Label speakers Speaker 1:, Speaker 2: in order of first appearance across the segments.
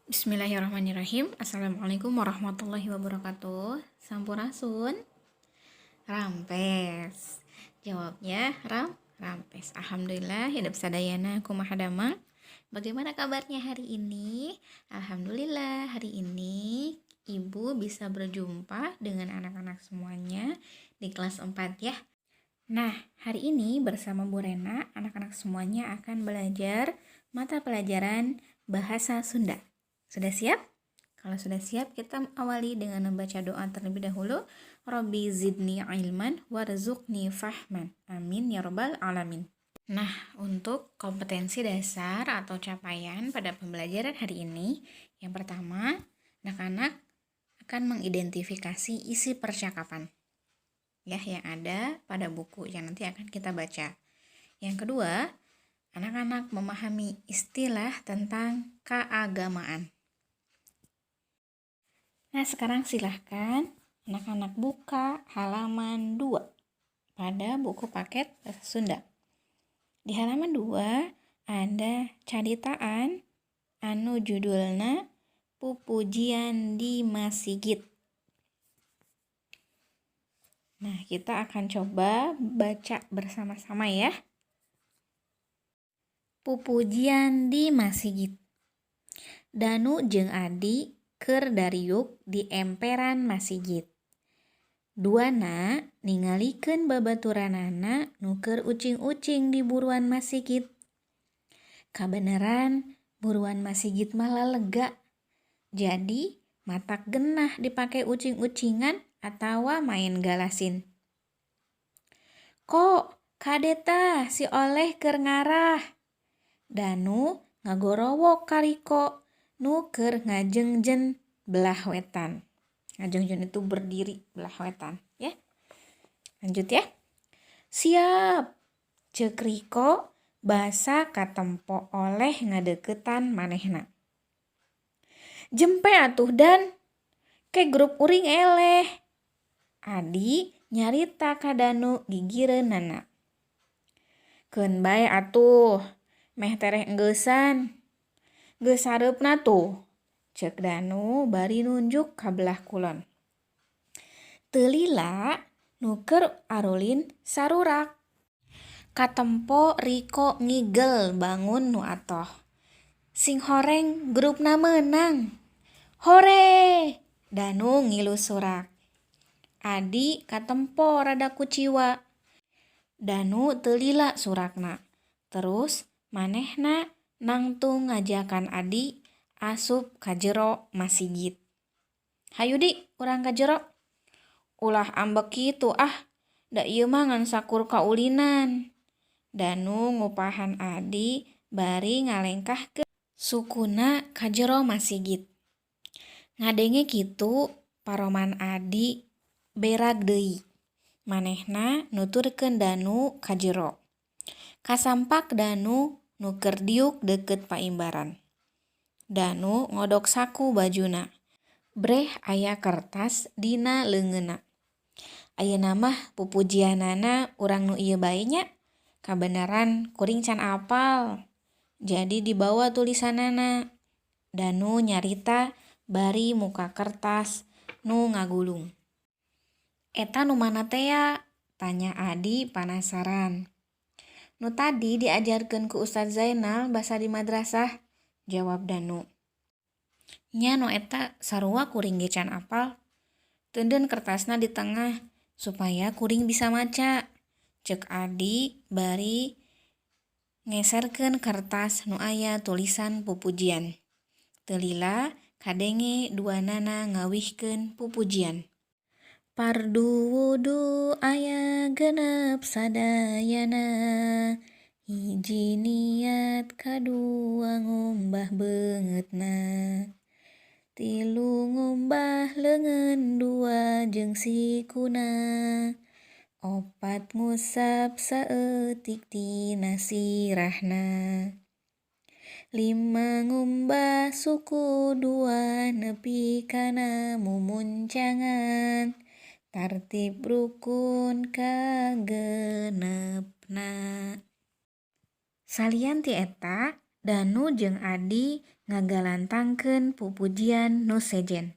Speaker 1: Bismillahirrahmanirrahim. Assalamualaikum warahmatullahi wabarakatuh. Sampurasun. Rampes. Jawabnya rampes. Alhamdulillah hidup sadayana kumaha damang. Bagaimana kabarnya hari ini? Alhamdulillah hari ini Ibu bisa berjumpa dengan anak-anak semuanya di kelas 4 ya. Nah, hari ini bersama Bu Rena, anak-anak semuanya akan belajar mata pelajaran bahasa Sunda. Sudah siap? Kalau sudah siap, kita awali dengan membaca doa terlebih dahulu. Rabbi zidni ilman warzuqni fahman. Amin ya rabbal alamin. Nah, untuk kompetensi dasar atau capaian pada pembelajaran hari ini, yang pertama, anak-anak akan mengidentifikasi isi percakapan ya yang ada pada buku yang nanti akan kita baca. Yang kedua, anak-anak memahami istilah tentang keagamaan. Nah, sekarang silahkan anak-anak buka halaman 2 pada buku paket bahasa Sunda. Di halaman 2 ada caritaan anu judulna Pupujian di Masigit. Nah, kita akan coba baca bersama-sama ya. Pupujian di Masigit. Danu jeung Adi keur dariuk di emperan Masigit. Duana ningalikeun babaturanana nu keur ucing-ucing di buruan Masigit. Kabeneran buruan Masigit malah lega. Jadi matak genah dipake ucing-ucingan atawa main galasin. Kok kadeta si Oleh keur ngarah. Danu ngagorowok kariko nu keur ngajengjen belah wetan. Ngajengjen itu berdiri belah wetan ya. Lanjut ya. Siap. Ceuk Riko basa katempo Oleh ngadeukeutan manehna. Jempe atuh Dan. Ke grup uring eleh. Adi nyarita ka Danu gigireunana. Keun bae atuh. Meh tereh enggeusan. Geus sareupna tuh. Ceuk Danu bari nunjuk ka belah kulon. Teu lila nu keur arulin sarurak. Katempo Riko ngigel bangun nu atoh. Sing horeng grupna meunang. Hore! Danu ngilu surak. Adi katempo rada kuciwa. Danu teu lila surakna. Terus manehna nangtung ngajakan Adi asup ka jero Masigit. Hayu Di, urang ka jero. Ulah ambek kitu ah. Da ieu mah ngan sakur kaulinan. Danu ngupahan Adi bari ngalengkahkeun sukuna ka jero Masigit. Ngadenge kitu paroman Adi berag deui. Manehna nuturkeun Danu ka jero. Kasampak Danu nu keur diuk deukeut paimbaran. Danu ngodok saku bajuna. Breh aya kertas dina leungeunna. Ayeuna mah pupujianana urang nu ieu bae nya. Kabeneran kuring can apal. Jadi dibawa tulisanana. Danu nyarita bari muka kertas nu ngagulung. Eta nu mana teh ya? Tanya Adi panasaran. Nu tadi diajarkeun ku Ustaz Zainal basa di madrasah, jawab Danu. Nya nu eta sarua kuring ge can apal. Teundeun kertasna di tengah supaya kuring bisa maca. Ceuk Adi bari ngeserkeun kertas nu aya tulisan pupujian. Teu lila kadenge duanana ngawihkeun pupujian. Pardu wudu aya genep sadayana. Hiji niat kadua ngumbah beungeutna. Tilu ngumbah leungeun dua jeung sikuna. Opat ngusap saeutik tina sirahna. 5 ngumbah suku 2 nepi kana mumuncangan. Tartib rukun kagenepna. Salian ti eta Danu jeung Adi ngagalantangkeun pupujian nu sejen.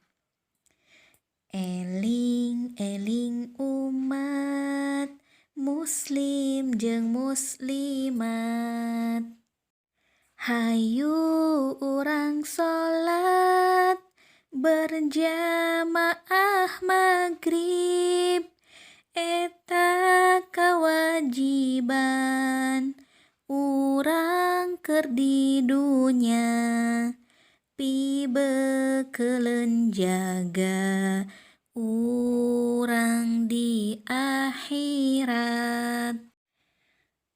Speaker 1: Eling eling umat muslim jeung muslimat, hayu urang salat berjamaah magrib, eta kawajiban urang keur di dunya, pibeukeun jaga urang di akhirat.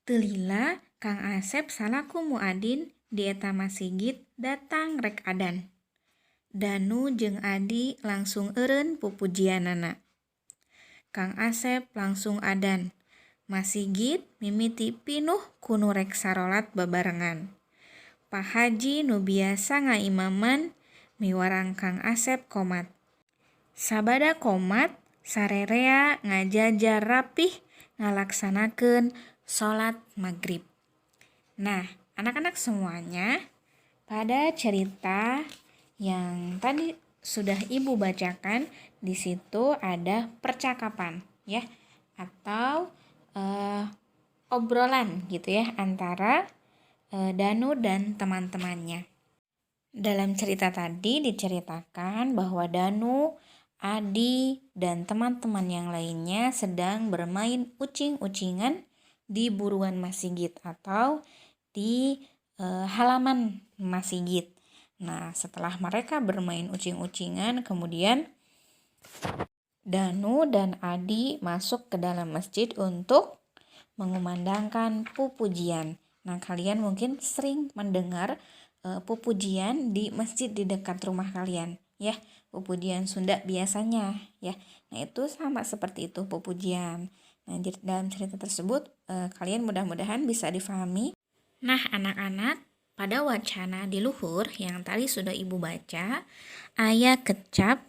Speaker 1: Teu lila Kang Asep salaku muadin di eta masjid datang rek adan. Danu jeung Adi langsung eureun pupujianana. Kang Asep langsung adan. Masjid mimiti pinuh ku nu rek sarolat babarengan. Pak Haji nu biasa ngaimaman miwarang Kang Asep qomat. Sabada qomat sarerea ngajajar rapih ngalaksanakeun sholat maghrib. Nah, anak-anak semuanya, pada cerita yang tadi sudah Ibu bacakan, di situ ada percakapan ya, atau obrolan gitu ya antara Danu dan teman-temannya. Dalam cerita tadi diceritakan bahwa Danu, Adi, dan teman-teman yang lainnya sedang bermain ucing-ucingan di buruan masjid atau di halaman masjid. Nah, setelah mereka bermain ucing-ucingan, kemudian Danu dan Adi masuk ke dalam masjid untuk mengumandangkan pupujian. Nah, kalian mungkin sering mendengar pupujian di masjid di dekat rumah kalian, ya. Pupujian Sunda biasanya, ya. Nah, itu sama seperti itu pupujian. Nah, dalam cerita tersebut kalian mudah-mudahan bisa difahami. Nah, anak-anak, pada wacana di luhur yang tadi sudah Ibu baca, aya kecap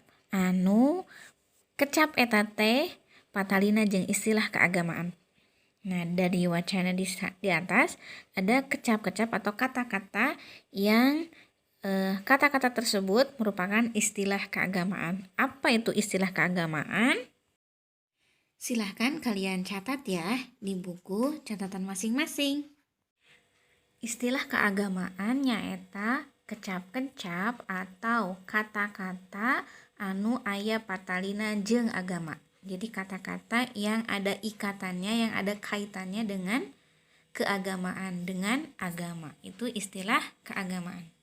Speaker 1: kecap eta teh patalina jeung istilah keagamaan. Nah, dari wacana di atas ada kecap-kecap atau kata-kata yang kata-kata tersebut merupakan istilah keagamaan. Apa itu istilah keagamaan? Silahkan kalian catat ya di buku catatan masing-masing. Istilah keagamaan nyaeta kecap-kecap atau kata-kata anu aya patalina jeung agama. Jadi kata-kata yang ada ikatannya, yang ada kaitannya dengan keagamaan, dengan agama. Itu istilah keagamaan.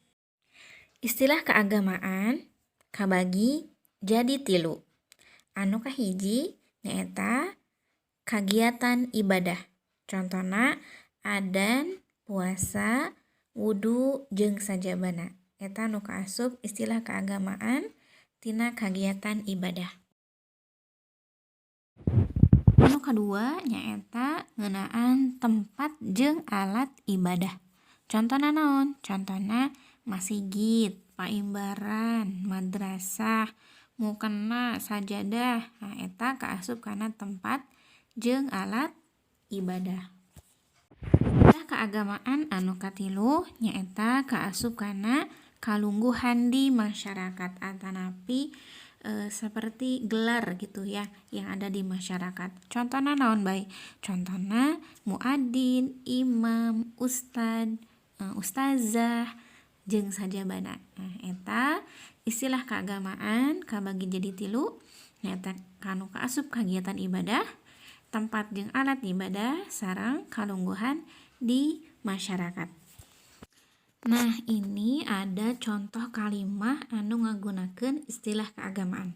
Speaker 1: Istilah keagamaan kabagi jadi 3. Anu kahiji nyaeta kagiatan ibadah. Contohna adan, puasa, wudu, jeung sajabana. Eta nu kaasup istilah keagamaan tina kagiatan ibadah. Anu kadua nyaeta ngeunaan tempat jeung alat ibadah. Contohna naon? Contohna masjid, paimbaran, madrasah, mukena, sajadah. Nah, eta kaasup kana tempat jeung alat ibadah. Istilah keagamaan anu katilu nyaeta kaasup kana kalungguhan di masyarakat atanapi seperti gelar gitu ya yang ada di masyarakat. Contohna naon bae? Contohna muadzin, imam, ustad, ustazah, jeung sajabana. Nah, eta istilah keagamaan kabagi jadi 3 nyaeta kanu kaasup kagiatan ibadah, tempat jeung alat ibadah, sareng kalungguhan di masyarakat. Nah, ini ada contoh kalimah anu ngagunakeun istilah keagamaan.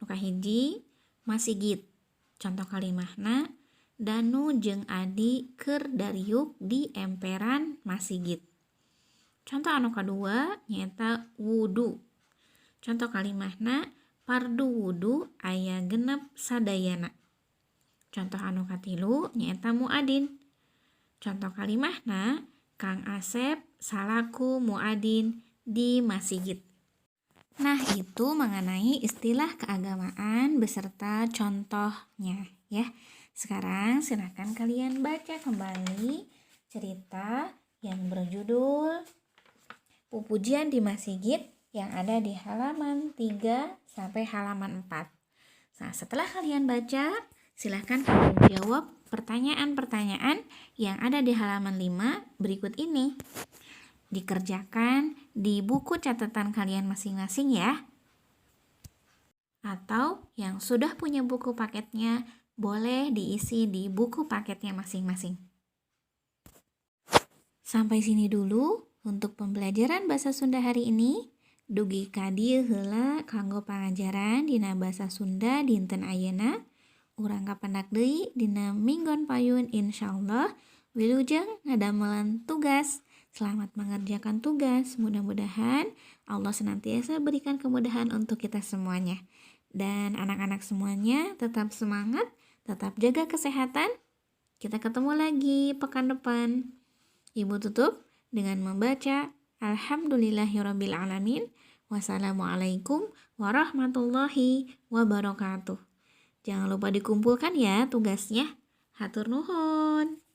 Speaker 1: Nu kahiji masjid. Contoh kalimahna Danu jeung Adi keur dariuk di emperan masjid. Contoh anu kadua nyaeta wudu. Contoh kalimahna fardu wudu aya 6 sadayana. Contoh anu katilu nyaeta muadzin. Contoh kalimahna Kang Asep salaku muadzin di masjid. Nah, itu mengenai istilah keagamaan beserta contohnya ya. Sekarang silakan kalian baca kembali cerita yang berjudul Pupujian di Masjid yang ada di halaman 3 sampai halaman 4. Nah, setelah kalian baca, silahkan kalian jawab pertanyaan-pertanyaan yang ada di halaman 5 berikut ini. Dikerjakan di buku catatan kalian masing-masing ya. Atau yang sudah punya buku paketnya, boleh diisi di buku paketnya masing-masing. Sampai sini dulu untuk pembelajaran bahasa Sunda hari ini. Dugi kadieu heula kanggo pangajaran dina basa Sunda dinten ayeuna. Urang kapendak deui dina minggon payun insyaallah. Wilujeng ngadamelan tugas. Selamat mengerjakan tugas. Mudah-mudahan Allah senantiasa berikan kemudahan untuk kita semuanya. Dan anak-anak semuanya tetap semangat, tetap jaga kesehatan. Kita ketemu lagi pekan depan. Ibu tutup dengan membaca Alhamdulillahirrabbilalamin. Wassalamualaikum warahmatullahi wabarakatuh. Jangan lupa dikumpulkan ya tugasnya. Hatur nuhun.